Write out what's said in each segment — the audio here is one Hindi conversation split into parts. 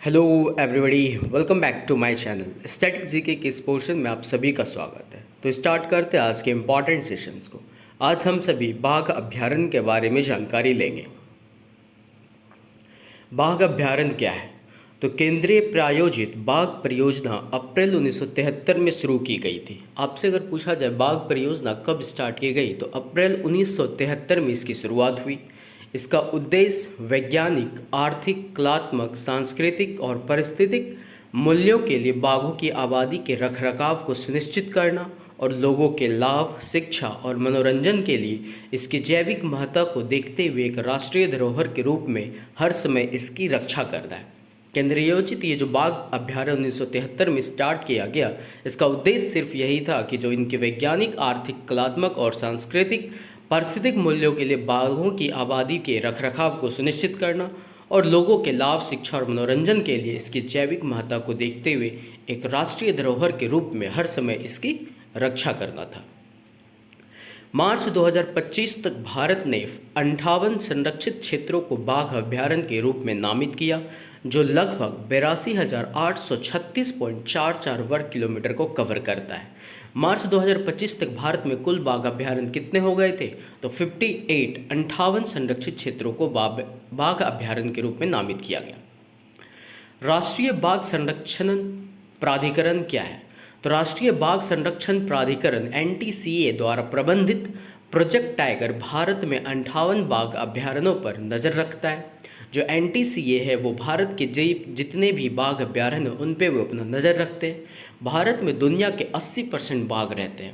Hello everybody, welcome back to my channel static GK के इस पोर्शन में आप सभी का स्वागत है। तो स्टार्ट करते हैं आज के इम्पॉर्टेंट सेशंस को। आज हम सभी बाघ अभ्यारण्य के बारे में जानकारी लेंगे। बाघ अभ्यारण्य क्या है? तो केंद्रीय प्रायोजित बाघ परियोजना अप्रैल 1973 में शुरू की गई थी। आपसे अगर पूछा जाए बाघ परियोजना कब स्टार्ट की गई, तो अप्रैल 1973 में इसकी शुरुआत हुई। इसका उद्देश्य वैज्ञानिक, आर्थिक, कलात्मक, सांस्कृतिक और पारिस्थितिक मूल्यों के लिए बाघों की आबादी के रखरखाव को सुनिश्चित करना और लोगों के लाभ, शिक्षा और मनोरंजन के लिए इसकी जैविक महत्ता को देखते हुए एक राष्ट्रीय धरोहर के रूप में हर समय इसकी रक्षा करना है। केंद्रीयोजित ये जो बाघ अभ्यारण्य 1973 में स्टार्ट किया गया, इसका उद्देश्य सिर्फ यही था कि जो इनके वैज्ञानिक, आर्थिक, कलात्मक और सांस्कृतिक पारिस्थितिक मूल्यों के लिए बाघों की आबादी के रखरखाव को सुनिश्चित करना और लोगों के लाभ, शिक्षा और मनोरंजन के लिए इसकी जैविक महत्ता को देखते हुए एक राष्ट्रीय धरोहर के रूप में हर समय इसकी रक्षा करना था। मार्च 2025 तक भारत ने 58 संरक्षित क्षेत्रों को बाघ अभ्यारण्य के रूप में नामित किया, जो लगभग 82,836.44 वर्ग किलोमीटर को कवर करता है। मार्च 2025 तक भारत में कुल बाघ अभ्यारण्य कितने हो गए थे? तो 58 संरक्षित क्षेत्रों को बाघ अभ्यारण्य के रूप में नामित किया गया। राष्ट्रीय बाघ संरक्षण प्राधिकरण क्या है? तो राष्ट्रीय बाघ संरक्षण प्राधिकरण NTCA द्वारा प्रबंधित प्रोजेक्ट टाइगर भारत में 58 बाघ अभ्यारण्यों पर नज़र रखता है। जो NTCA है वो भारत के जितने भी बाघ अभ्यारण्य उन पे वो अपना नज़र रखते हैं। भारत में दुनिया के 80% बाघ रहते हैं।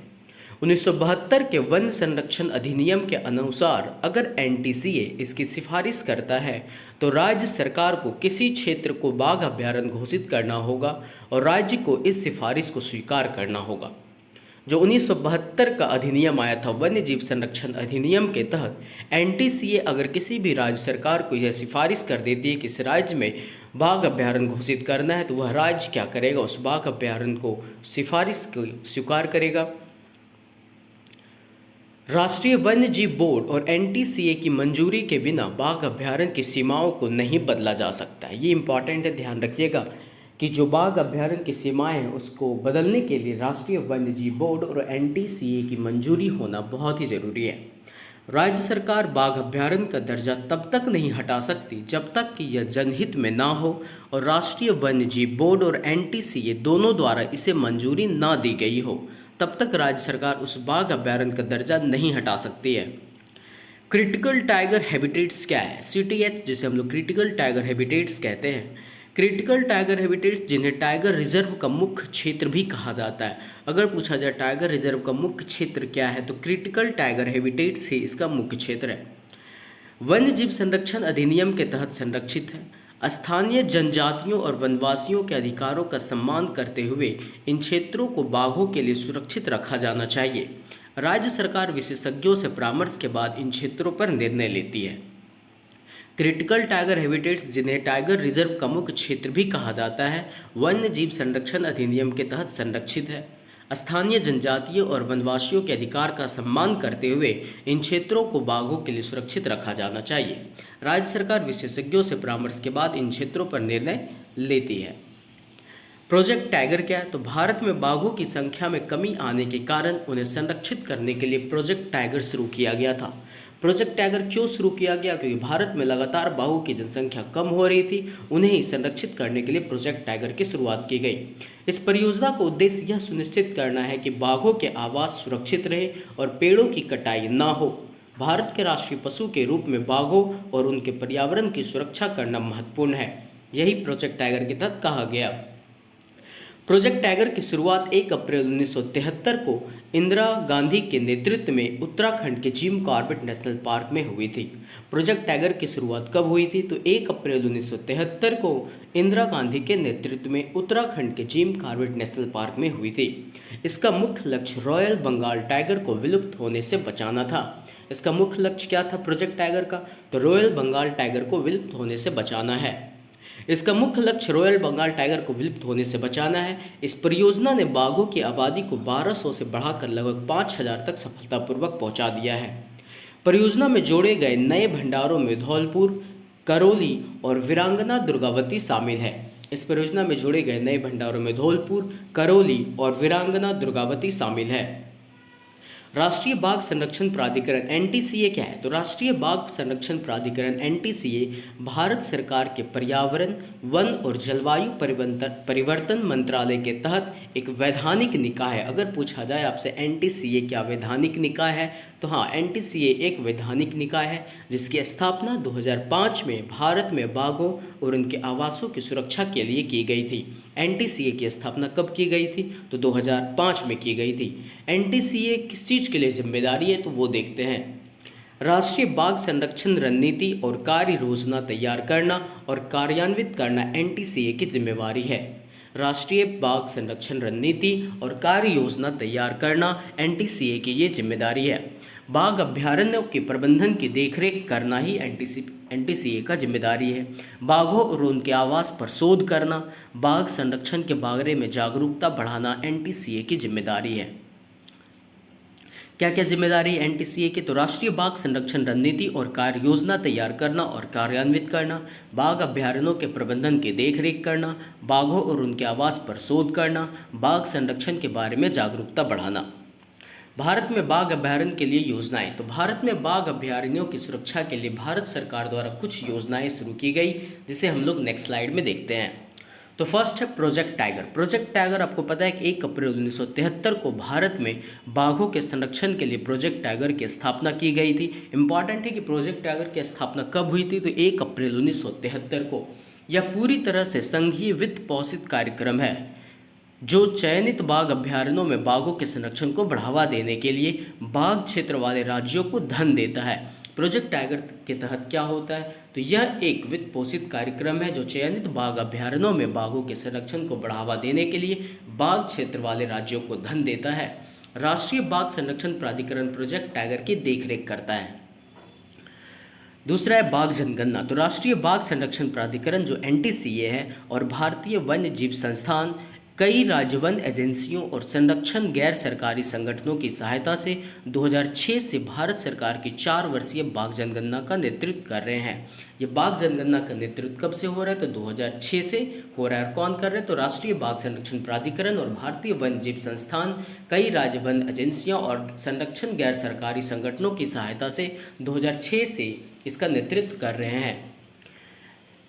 1972 के वन संरक्षण अधिनियम के अनुसार अगर NTCA इसकी सिफारिश करता है तो राज्य सरकार को किसी क्षेत्र को बाघ अभ्यारण्य घोषित करना होगा और राज्य को इस सिफारिश को स्वीकार करना होगा। जो 1972 का अधिनियम आया था, वन्य जीव संरक्षण अधिनियम के तहत NTCA अगर किसी भी राज्य सरकार को यह सिफारिश कर देती है कि इस राज्य में बाघ अभ्यारण्य घोषित करना है, तो वह राज्य क्या करेगा? उस बाघ अभ्यारण्य को सिफारिश को स्वीकार करेगा। राष्ट्रीय वन्य जीव बोर्ड और NTCA की मंजूरी के बिना बाघ अभ्यारण्य की सीमाओं को नहीं बदला जा सकता है। ये इंपॉर्टेंट है, ध्यान रखिएगा कि जो बाघ अभ्यारण्य की सीमाएं हैं उसको बदलने के लिए राष्ट्रीय वन्य जीव बोर्ड और NTCA की मंजूरी होना बहुत ही ज़रूरी है। राज्य सरकार बाघ अभ्यारण्य का दर्जा तब तक नहीं हटा सकती जब तक कि यह जनहित में ना हो और राष्ट्रीय वन्य जीव बोर्ड और NTCA दोनों द्वारा इसे मंजूरी ना दी गई हो। तब तक राज्य सरकार उस बाघ अभ्यारण्य का दर्जा नहीं हटा सकती है। क्रिटिकल टाइगर हैबिटेट्स क्या है? CTH, जिसे हम लोग क्रिटिकल टाइगर हैबिटेट्स कहते हैं। क्रिटिकल टाइगर हैबिटेट्स, जिन्हें टाइगर रिजर्व का मुख्य क्षेत्र भी कहा जाता है। अगर पूछा जाए टाइगर रिजर्व का मुख्य क्षेत्र क्या है, तो क्रिटिकल टाइगर हैबिटेट्स ही इसका मुख्य क्षेत्र है। वन्य जीव संरक्षण अधिनियम के तहत संरक्षित है। स्थानीय जनजातियों और वनवासियों के अधिकारों का सम्मान करते हुए इन क्षेत्रों को बाघों के लिए सुरक्षित रखा जाना चाहिए। राज्य सरकार विशेषज्ञों से परामर्श के बाद इन क्षेत्रों पर निर्णय लेती है। क्रिटिकल टाइगर हैबिटेट्स, जिन्हें टाइगर रिजर्व का मुख्य क्षेत्र भी कहा जाता है, वन्य जीव संरक्षण अधिनियम के तहत संरक्षित है। स्थानीय जनजातियों और वनवासियों के अधिकार का सम्मान करते हुए इन क्षेत्रों को बाघों के लिए सुरक्षित रखा जाना चाहिए। राज्य सरकार विशेषज्ञों से परामर्श के बाद इन क्षेत्रों पर निर्णय लेती है। प्रोजेक्ट टाइगर क्या है? तो भारत में बाघों की संख्या में कमी आने के कारण उन्हें संरक्षित करने के लिए प्रोजेक्ट टाइगर शुरू किया गया था। प्रोजेक्ट टाइगर क्यों शुरू किया गया? क्योंकि भारत में लगातार बाघों की जनसंख्या कम हो रही थी, उन्हें ही संरक्षित करने के लिए प्रोजेक्ट टाइगर की शुरुआत की गई। इस परियोजना का उद्देश्य यह सुनिश्चित करना है कि बाघों के आवास सुरक्षित रहे और पेड़ों की कटाई ना हो। भारत के राष्ट्रीय पशु के रूप में बाघों और उनके पर्यावरण की सुरक्षा करना महत्वपूर्ण है। यही प्रोजेक्ट टाइगर के तहत कहा गया। प्रोजेक्ट टाइगर की शुरुआत 1 अप्रैल 1973 को इंदिरा गांधी के नेतृत्व में उत्तराखंड के जिम कॉर्बेट नेशनल पार्क में हुई थी। प्रोजेक्ट टाइगर की शुरुआत कब हुई थी? तो 1 अप्रैल 1973 को इंदिरा गांधी के नेतृत्व में उत्तराखंड के जिम कॉर्बेट नेशनल पार्क में हुई थी। इसका मुख्य लक्ष्य रॉयल बंगाल टाइगर को विलुप्त होने से बचाना था। इसका मुख्य लक्ष्य क्या था प्रोजेक्ट टाइगर का? तो रॉयल बंगाल टाइगर को विलुप्त होने से बचाना है। इसका मुख्य लक्ष्य रॉयल बंगाल टाइगर को विलुप्त होने से बचाना है। इस परियोजना ने बाघों की आबादी को 1200 से बढ़ाकर लगभग 5000 तक सफलतापूर्वक पहुंचा दिया है। परियोजना में जोड़े गए नए भंडारों में धौलपुर, करौली और वीरांगना दुर्गावती शामिल है। इस परियोजना में जोड़े गए नए भंडारों में धौलपुर, करौली और वीरांगना दुर्गावती शामिल है। राष्ट्रीय बाघ संरक्षण प्राधिकरण एनटीसीए क्या है? तो राष्ट्रीय बाघ संरक्षण प्राधिकरण एनटीसीए भारत सरकार के पर्यावरण, वन और जलवायु परिवर्तन मंत्रालय के तहत एक वैधानिक निकाय है। अगर पूछा जाए आपसे एनटीसीए क्या वैधानिक निकाय है, तो हाँ, एनटीसीए एक वैधानिक निकाय है जिसकी स्थापना 2005 में भारत में बाघों और उनके आवासों की सुरक्षा के लिए की गई थी। एनटीसीए की स्थापना कब की गई थी? तो 2005 में की गई थी। एनटीसीए किस चीज़ के लिए जिम्मेदारी है, तो वो देखते हैं। राष्ट्रीय बाघ संरक्षण रणनीति और कार्य योजना तैयार करना और कार्यान्वित करना एनटीसीए की जिम्मेवारी है। राष्ट्रीय बाघ संरक्षण रणनीति और कार्य योजना तैयार करना एनटीसीए की ये जिम्मेदारी है। बाघ अभ्यारण्यों के प्रबंधन की देखरेख करना ही एनटीसीए का जिम्मेदारी है। बाघों और उनके आवास पर शोध करना, बाघ संरक्षण के बारे में जागरूकता बढ़ाना एनटीसीए की जिम्मेदारी है। क्या क्या जिम्मेदारी है एनटीसीए की? तो राष्ट्रीय बाघ संरक्षण रणनीति और कार्य योजना तैयार करना और कार्यान्वित करना, बाघ अभ्यारण्यों के प्रबंधन की देखरेख करना, बाघों और उनके आवास पर शोध करना, बाघ संरक्षण के बारे में जागरूकता बढ़ाना। भारत में बाघ अभ्यारण्य के लिए योजनाएं। तो भारत में बाघ अभ्यारण्यों की सुरक्षा के लिए भारत सरकार द्वारा कुछ योजनाएं शुरू की गई, जिसे हम लोग नेक्स्ट स्लाइड में देखते हैं। तो फर्स्ट है प्रोजेक्ट टाइगर। प्रोजेक्ट टाइगर आपको पता है कि 1 अप्रैल 1973 को भारत में बाघों के संरक्षण के लिए प्रोजेक्ट टाइगर की स्थापना की गई थी। इंपॉर्टेंट है कि प्रोजेक्ट टाइगर की स्थापना कब हुई थी? तो 1 अप्रैल 1973 को। यह पूरी तरह से संघीय वित्त पोषित कार्यक्रम है जो चयनित बाघ अभ्यारण्यों में बाघों के संरक्षण को बढ़ावा देने के लिए बाघ क्षेत्र वाले राज्यों को धन देता है। प्रोजेक्ट टाइगर के तहत क्या होता है? तो यह एक वित्त पोषित कार्यक्रम है जो चयनित बाघ अभ्यारण्यों में बाघों के संरक्षण को बढ़ावा देने के लिए बाघ क्षेत्र वाले राज्यों को धन देता है। राष्ट्रीय बाघ संरक्षण प्राधिकरण प्रोजेक्ट टाइगर की देखरेख करता है। दूसरा है बाघ जनगणना। तो राष्ट्रीय बाघ संरक्षण प्राधिकरण जो एनटीसीए है और भारतीय वन्य जीव संस्थान कई राज्य वन एजेंसियों और संरक्षण गैर सरकारी संगठनों की सहायता से 2006 से भारत सरकार की 4 वर्षीय बाघ जनगणना का नेतृत्व कर रहे हैं। ये बाघ जनगणना का नेतृत्व कब से हो रहा है? तो 2006 से हो रहा है। कौन कर रहे हैं? तो राष्ट्रीय बाघ संरक्षण प्राधिकरण और भारतीय वन्य जीव संस्थान कई राज्य वन एजेंसियों और संरक्षण गैर सरकारी संगठनों की सहायता से 2006 से इसका नेतृत्व कर रहे हैं।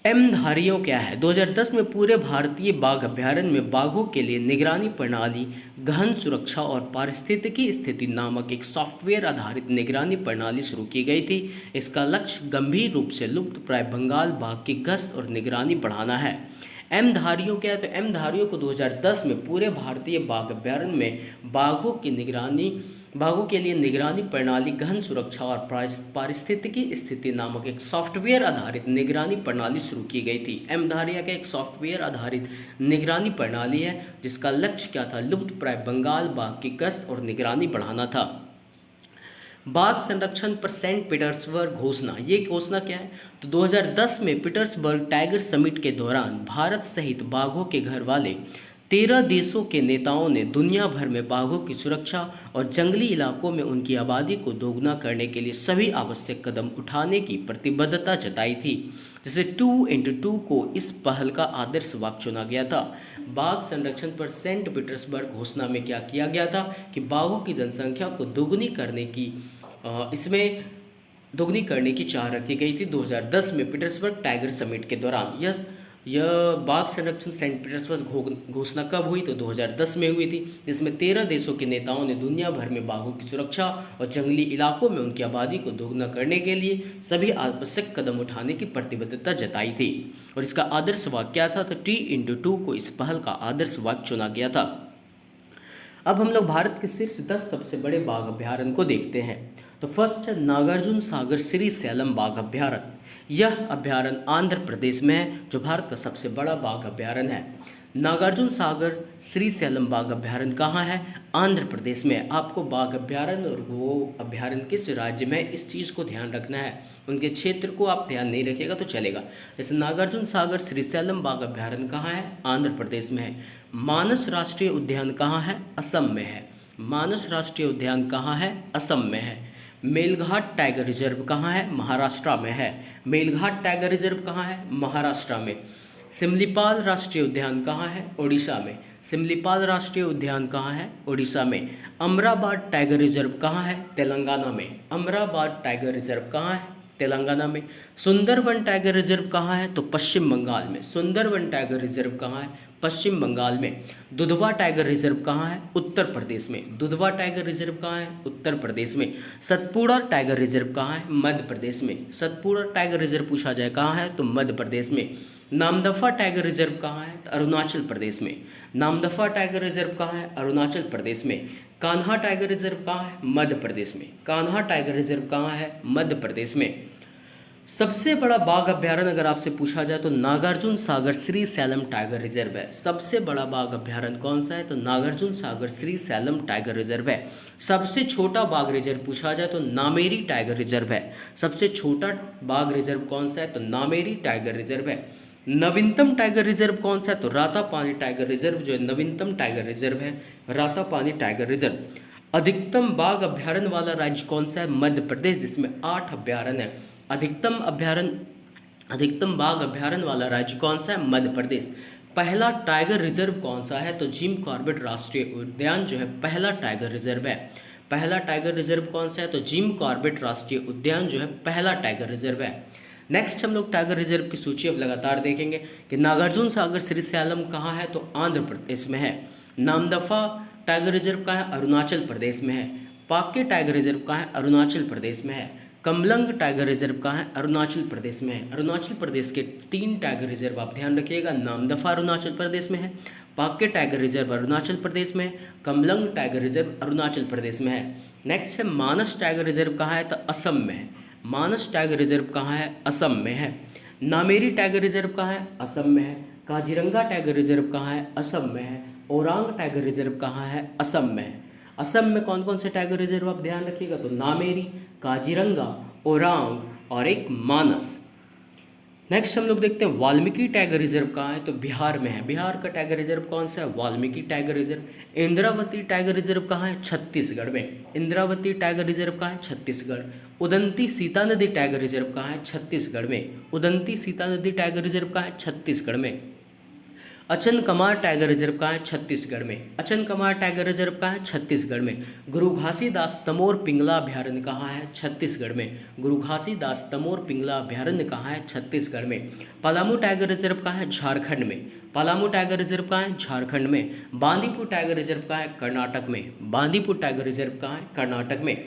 एमधारियों क्या है? 2010 में पूरे भारतीय बाघ अभ्यारण्य में बाघों के लिए निगरानी प्रणाली, गहन सुरक्षा और पारिस्थितिकी स्थिति नामक एक सॉफ्टवेयर आधारित निगरानी प्रणाली शुरू की गई थी। इसका लक्ष्य गंभीर रूप से लुप्त प्राय बंगाल बाघ की गश्त और निगरानी बढ़ाना है। एमधारियों क्या है? तो एमधारियों को 2010 में पूरे भारतीय बाघ अभ्यारण्य में बाघों के लिए निगरानी प्रणाली, गहन सुरक्षा और पारिस्थितिकी स्थिति नामक एक सॉफ्टवेयर आधारित निगरानी प्रणाली शुरू की गई थी। एमधारिया का एक सॉफ्टवेयर आधारित निगरानी प्रणाली है जिसका लक्ष्य क्या था? लुप्त प्राय बंगाल बाघ की गश्त और निगरानी बढ़ाना था। बाघ संरक्षण पर सेंट पीटर्सबर्ग घोषणा। ये घोषणा क्या है? तो 2010 में पीटर्सबर्ग टाइगर समिट के दौरान भारत सहित बाघों के घर वाले 13 देशों के नेताओं ने दुनिया भर में बाघों की सुरक्षा और जंगली इलाकों में उनकी आबादी को दोगुना करने के लिए सभी आवश्यक कदम उठाने की प्रतिबद्धता जताई थी, जिसे 2x2 को इस पहल का आदर्श वाक्य चुना गया था। बाघ संरक्षण पर सेंट पीटर्सबर्ग घोषणा में क्या किया गया था कि बाघों की जनसंख्या को दोगुनी करने की चाह रखी गई थी 2010 में पीटर्सबर्ग टाइगर समिट के दौरान। यह बाघ संरक्षण सेंट पीटर्सबर्ग घोषणा कब हुई? तो 2010 में हुई थी, जिसमें 13 देशों के नेताओं ने दुनिया भर में बाघों की सुरक्षा और जंगली इलाकों में उनकी आबादी को दोगुना करने के लिए सभी आवश्यक कदम उठाने की प्रतिबद्धता जताई थी। और इसका आदर्श वाक्य क्या था? तो T/2 को इस पहल का आदर्श वाक्य चुना गया था। अब हम लोग भारत के शीर्ष 10 सबसे बड़े बाघ अभ्यारण्य को देखते हैं। तो फर्स्ट है नागार्जुन सागर श्रीशैलम बाघ अभ्यारण्य। यह अभ्यारण्य आंध्र प्रदेश में है, जो भारत का सबसे बड़ा बाघ अभ्यारण्य है। नागार्जुन सागर श्रीशैलम बाघ अभ्यारण्य कहाँ है? आंध्र प्रदेश में। आपको बाघ अभ्यारण्य और वो अभ्यारण्य किस राज्य में है, इस चीज़ को ध्यान रखना है। उनके क्षेत्र को आप ध्यान नहीं रखिएगा तो चलेगा। जैसे नागार्जुन सागर श्रीशैलम बाघ अभ्यारण्य कहाँ है? आंध्र प्रदेश में है। मानस राष्ट्रीय उद्यान कहाँ है? असम में है। मानस राष्ट्रीय उद्यान कहाँ है? असम में है। मेलघाट टाइगर रिजर्व कहाँ है? महाराष्ट्र में है। मेलघाट टाइगर रिजर्व कहाँ है? महाराष्ट्र में। सिमलीपाल राष्ट्रीय उद्यान कहाँ है? उड़ीसा में। सिमलीपाल राष्ट्रीय उद्यान कहाँ है? उड़ीसा में। अमराबाद टाइगर रिजर्व कहाँ है? तेलंगाना में। अमराबाद टाइगर रिजर्व कहाँ है? तेलंगाना में। सुंदरवन टाइगर रिजर्व कहाँ है? तो पश्चिम बंगाल में। सुंदरवन टाइगर रिजर्व कहाँ है? पश्चिम बंगाल में। दुधवा टाइगर रिजर्व कहाँ है? उत्तर प्रदेश में। दुधवा टाइगर रिजर्व कहाँ है? उत्तर प्रदेश में। सतपुड़ा टाइगर रिजर्व कहाँ है? मध्य प्रदेश में। सतपुड़ा टाइगर रिजर्व पूछा जाए कहाँ है? तो मध्य प्रदेश में। नामदफा टाइगर रिजर्व कहाँ है? तो अरुणाचल प्रदेश में। नामदफा टाइगर रिजर्व कहाँ है? अरुणाचल प्रदेश में। कान्हा टाइगर रिजर्व कहाँ है? मध्य प्रदेश में। कान्हा टाइगर रिजर्व कहाँ है? मध्य प्रदेश में। सबसे बड़ा बाघ अभ्यारण्य अगर आपसे पूछा जाए तो Nagarjuna Sagar Shri slam tiger reserve है। सबसे बड़ा बाघ अभ्यारण्य कौन सा है? तो Nagarjuna Sagar Shri slam tiger reserve है। सबसे छोटा बाघ रिजर्व पूछा जाए तो नामेरी टाइगर रिजर्व है। सबसे छोटा बाघ रिजर्व कौन सा है? तो नामेरी टाइगर रिजर्व है। नवीनतम टाइगर रिजर्व कौन सा है? तो रातापानी टाइगर रिजर्व जो है नवीनतम टाइगर रिजर्व है, रातापानी टाइगर रिजर्व। अधिकतम बाघ अभ्यारण्य वाला राज्य कौन सा है? मध्य प्रदेश, जिसमें 8 अभ्यारण्य है। अधिकतम बाघ अभ्यारण्य वाला राज्य कौन सा है? मध्य प्रदेश। पहला टाइगर रिजर्व कौन सा है? तो जिम कॉर्बेट राष्ट्रीय उद्यान जो है पहला टाइगर रिजर्व है। पहला टाइगर रिजर्व कौन सा है? तो जिम कॉर्बेट राष्ट्रीय उद्यान जो है पहला टाइगर रिजर्व है। नेक्स्ट हम लोग टाइगर रिजर्व की सूची अब लगातार देखेंगे कि नागार्जुन सागर श्री सैलम कहाँ है? तो आंध्र प्रदेश में है। नामदफा टाइगर रिजर्व कहाँ है? अरुणाचल प्रदेश में है। पाक्के टाइगर रिजर्व कहाँ है? अरुणाचल प्रदेश में है। कमलंग टाइगर रिजर्व कहाँ है? अरुणाचल प्रदेश में है। अरुणाचल प्रदेश के 3 टाइगर रिजर्व आप ध्यान रखिएगा। नामदफा अरुणाचल प्रदेश में है, पाक्के टाइगर रिजर्व अरुणाचल प्रदेश में है, कमलंग टाइगर रिजर्व अरुणाचल प्रदेश में है। नेक्स्ट है मानस टाइगर रिजर्व कहाँ है? तो असम में है। मानस टाइगर रिजर्व कहाँ है? असम में है। नामेरी टाइगर रिजर्व कहाँ है? असम में है। काजीरंगा टाइगर रिजर्व कहाँ है? असम में है। ओरांग टाइगर रिजर्व कहाँ है? असम में है। असम में कौन कौन से टाइगर रिजर्व आप ध्यान रखिएगा? तो नामेरी, काजीरंगा, ओरांग और एक मानस। नेक्स्ट हम लोग देखते हैं वाल्मीकि टाइगर रिजर्व कहाँ है? तो बिहार में है। बिहार का टाइगर रिजर्व कौन सा है? Valmiki tiger reserve. Indravati tiger reserve कहाँ है? छत्तीसगढ़ में। इंद्रावती टाइगर रिजर्व कहाँ है? छत्तीसगढ़। उदंती सीता नदी टाइगर रिजर्व कहाँ है? छत्तीसगढ़ में। उदंती सीता नदी टाइगर रिजर्व कहाँ है? छत्तीसगढ़ में। अचनकमार टाइगर रिजर्व कहाँ है? छत्तीसगढ़ में। अचनकमार टाइगर रिजर्व कहाँ है? छत्तीसगढ़ में। गुरु घासीदास तमोर पिंगला अभ्यारण्य कहाँ है? छत्तीसगढ़ में। गुरु घासीदास तमोर पिंगला अभ्यारण्य कहाँ है? छत्तीसगढ़ में। पलामू टाइगर रिजर्व कहाँ है? झारखंड में। पलामू टाइगर रिजर्व कहाँ है? झारखंड में। बांदीपुर टाइगर रिजर्व कहाँ है? कर्नाटक में। बांदीपुर टाइगर रिजर्व कहाँ है? कर्नाटक में।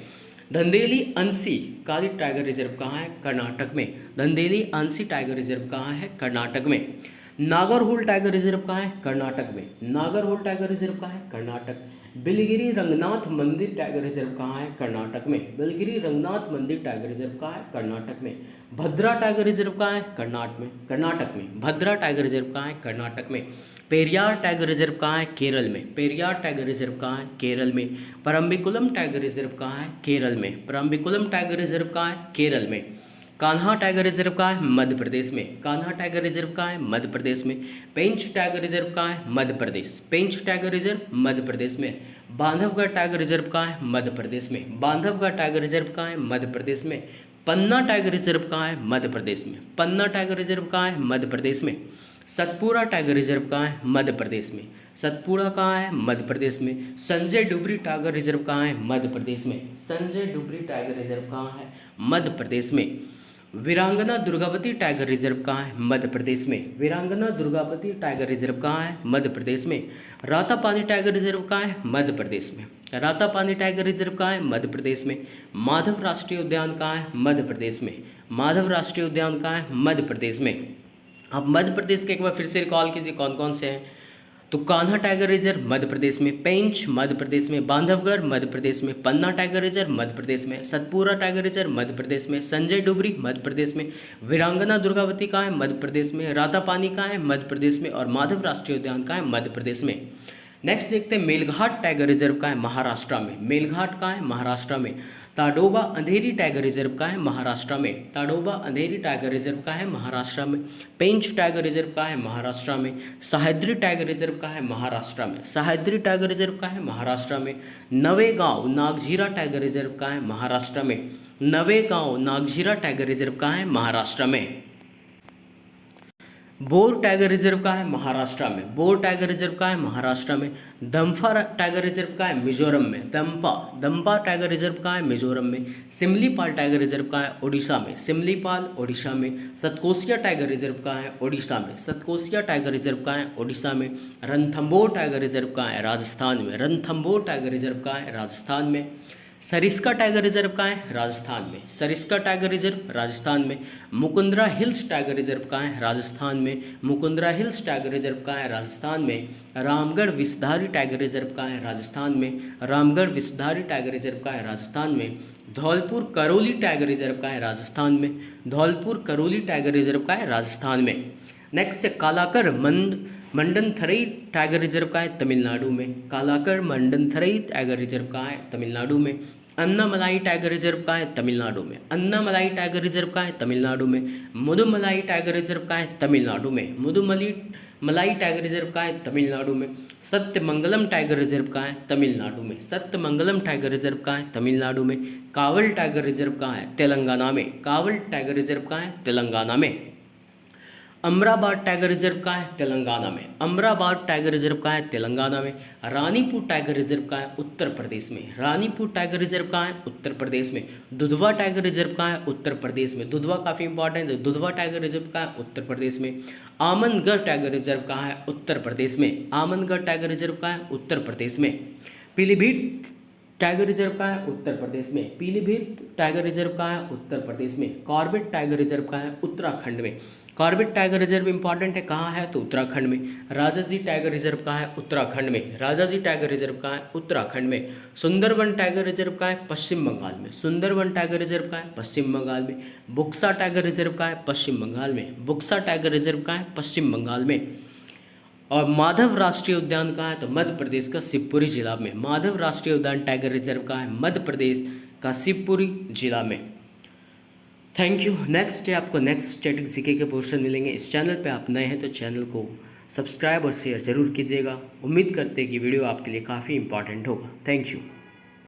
धंधेली अंसी काली टाइगर रिजर्व कहाँ है? कर्नाटक में। धंधेली अंसी टाइगर रिजर्व कहाँ है? कर्नाटक में। नागरहोल टाइगर रिजर्व कहाँ है? कर्नाटक में। नागरहोल टाइगर रिजर्व कहाँ है? कर्नाटक। बिलगिरी रंगनाथ मंदिर टाइगर रिजर्व कहाँ है? कर्नाटक में। बिलगिरी रंगनाथ मंदिर टाइगर रिजर्व कहाँ है? कर्नाटक में। भद्रा टाइगर रिजर्व कहाँ है? कर्नाटक में। भद्रा टाइगर रिजर्व कहाँ है? कर्नाटक में। पेरियार टाइगर रिजर्व कहाँ है? केरल में। पेरियार टाइगर रिजर्व कहाँ है? केरल में। परम्बिकुलम टाइगर रिजर्व कहाँ है? केरल में। परम्बिकुलम टाइगर रिजर्व कहाँ है? केरल में। कान्हा टाइगर रिजर्व कहाँ है? मध्य प्रदेश में। कान्हा टाइगर रिजर्व कहाँ है? मध्य प्रदेश में। पेंच टाइगर रिजर्व कहाँ है? मध्य प्रदेश। पेंच टाइगर रिजर्व मध्य प्रदेश में। बांधवगढ़ टाइगर रिजर्व कहाँ है? मध्य प्रदेश में। बांधवगढ़ टाइगर रिजर्व कहाँ है? मध्य प्रदेश में। पन्ना टाइगर रिजर्व कहाँ है? मध्य प्रदेश में। पन्ना टाइगर रिजर्व कहाँ है? मध्य प्रदेश में। सतपुड़ा टाइगर रिजर्व कहाँ है? मध्य प्रदेश में। सतपुड़ा कहाँ है? मध्य प्रदेश में। संजय डुबरी टाइगर रिजर्व कहाँ है? मध्य प्रदेश में। संजय डुबरी टाइगर रिजर्व कहाँ है? मध्य प्रदेश में। वीरांगना दुर्गावती टाइगर रिजर्व कहाँ है? मध्य प्रदेश में। वीरांगना दुर्गावती टाइगर रिजर्व कहाँ है? मध्य प्रदेश में। रातापानी टाइगर रिजर्व कहाँ है? मध्य प्रदेश में। रातापानी टाइगर रिजर्व कहाँ है? मध्य प्रदेश में। माधव राष्ट्रीय उद्यान कहाँ है? मध्य प्रदेश में। माधव राष्ट्रीय उद्यान कहाँ है? मध्य प्रदेश में। अब मध्य प्रदेश के एक बार फिर से रिकॉल कीजिए कौन कौन से हैं। तो कान्हा टाइगर रिजर्व मध्य प्रदेश में, पेंच मध्य प्रदेश में, बांधवगढ़ मध्य प्रदेश में, पन्ना टाइगर रिजर्व मध्य प्रदेश में, सतपुरा टाइगर रिजर्व मध्य प्रदेश में, संजय डुबरी मध्य प्रदेश में, वीरांगना दुर्गावती कहाँ है? मध्य प्रदेश में, रातापानी कहाँ है? मध्य प्रदेश में और माधव राष्ट्रीय उद्यान कहाँ है? मध्य प्रदेश में। नेक्स्ट देखते हैं मेलघाट टाइगर रिजर्व कहाँ है? महाराष्ट्र में। मेलघाट कहाँ है? महाराष्ट्र में। ताडोबा अंधेरी टाइगर रिजर्व कहाँ है? महाराष्ट्र में। ताडोबा अंधेरी टाइगर रिजर्व कहाँ है? महाराष्ट्र में। पेंच टाइगर रिजर्व कहाँ है? महाराष्ट्र में। सह्याद्री टाइगर रिजर्व कहाँ है? महाराष्ट्र में। सह्याद्री टाइगर रिजर्व कहाँ है? महाराष्ट्र में। नवेगांव नागझीरा टाइगर रिजर्व कहाँ है? महाराष्ट्र में। नवेगांव नागझीरा टाइगर रिजर्व कहाँ है? महाराष्ट्र में। बोर टाइगर रिजर्व कहाँ है? महाराष्ट्र में। बोर टाइगर रिजर्व कहाँ है? महाराष्ट्र में। दम्फा टाइगर रिजर्व कहाँ है? मिजोरम में। दम्पा टाइगर रिजर्व कहाँ है? मिजोरम में। सिमलीपाल टाइगर रिजर्व कहाँ है? ओडिशा में। सिमलीपाल ओडिशा में। सतकोसिया टाइगर रिजर्व कहाँ है? ओडिशा में। सतकोसिया टाइगर रिजर्व कहाँ है? ओडिशा में। रणथंभौर टाइगर रिजर्व कहाँ है? राजस्थान में। रणथंभौर टाइगर रिजर्व कहाँ है? राजस्थान में। सरिस्का टाइगर रिजर्व कहाँ है? राजस्थान में। सरिस्का टाइगर रिजर्व राजस्थान में। मुकुंदरा हिल्स टाइगर रिजर्व कहाँ है? राजस्थान में। मुकुंदरा हिल्स टाइगर रिजर्व कहाँ है? राजस्थान में। रामगढ़ विषधारी टाइगर रिजर्व कहाँ है? राजस्थान में। रामगढ़ विषधारी टाइगर रिजर्व कहाँ है? राजस्थान में। धौलपुर करौली टाइगर रिजर्व कहाँ है? राजस्थान में। धौलपुर करौली टाइगर रिजर्व कहाँ है? राजस्थान में। नेक्स्ट है कालाकर मंडनथरई टाइगर रिजर्व कहाँ है? तमिलनाडु में। कालाकर मंडनथरई टाइगर रिजर्व कहाँ है? तमिलनाडु में। अन्नामलाई टाइगर रिजर्व कहाँ है? तमिलनाडु में। अन्नामलाई टाइगर रिजर्व कहाँ है? तमिलनाडु में। मुदुमलाई टाइगर रिजर्व कहाँ है? तमिलनाडु में। मलाई टाइगर रिजर्व कहाँ है? तमिलनाडु में। सत्यमंगलम टाइगर रिजर्व कहाँ है? तमिलनाडु में। सत्यमंगलम टाइगर रिजर्व कहाँ है? तमिलनाडु में। कावल टाइगर रिजर्व कहाँ है? तेलंगाना में। कावल टाइगर रिजर्व कहाँ है? तेलंगाना में। अमराबाद टाइगर रिजर्व कहाँ है? तेलंगाना में। अमराबाद टाइगर रिजर्व कहाँ है? तेलंगाना में। रानीपुर टाइगर रिजर्व कहाँ है? उत्तर प्रदेश में। रानीपुर टाइगर रिजर्व कहाँ है? उत्तर प्रदेश में। दुधवा टाइगर रिजर्व कहाँ है? उत्तर प्रदेश में। दुधवा काफ़ी इंपॉर्टेंट है। दुधवा टाइगर रिजर्व कहाँ है? उत्तर प्रदेश में। आमनगढ़ टाइगर रिजर्व कहाँ है? उत्तर प्रदेश में। आमनगढ़ टाइगर रिजर्व कहाँ है? उत्तर प्रदेश में। पीलीभीत टाइगर रिजर्व कहाँ है? उत्तर प्रदेश में। पीलीभीत टाइगर रिजर्व कहाँ है? उत्तर प्रदेश में। कॉर्बेट टाइगर रिजर्व कहाँ है? उत्तराखंड में। कॉर्बेट टाइगर रिजर्व इंपॉर्टेंट है, कहाँ है? तो उत्तराखंड में। राजाजी टाइगर रिजर्व कहाँ है? उत्तराखंड में। राजाजी टाइगर रिजर्व कहाँ है? उत्तराखंड में। सुंदरवन टाइगर रिजर्व कहाँ है? पश्चिम बंगाल में। सुंदरवन टाइगर रिजर्व कहाँ है? पश्चिम बंगाल में। बुक्सा टाइगर रिजर्व कहाँ है? पश्चिम बंगाल में। बुक्सा टाइगर रिजर्व कहाँ है? पश्चिम बंगाल में। और माधव राष्ट्रीय उद्यान कहाँ है? तो मध्य प्रदेश का शिवपुरी जिला में। माधव राष्ट्रीय उद्यान टाइगर रिजर्व कहाँ है? मध्य प्रदेश का शिवपुरी जिला में। Thank you. नेक्स्ट है आपको नेक्स्ट स्टैटिक जीके के पोर्शन मिलेंगे। इस चैनल पे आप नए हैं तो चैनल को सब्सक्राइब और शेयर ज़रूर कीजिएगा। उम्मीद करते हैं कि वीडियो आपके लिए काफ़ी इंपॉर्टेंट होगा। Thank you.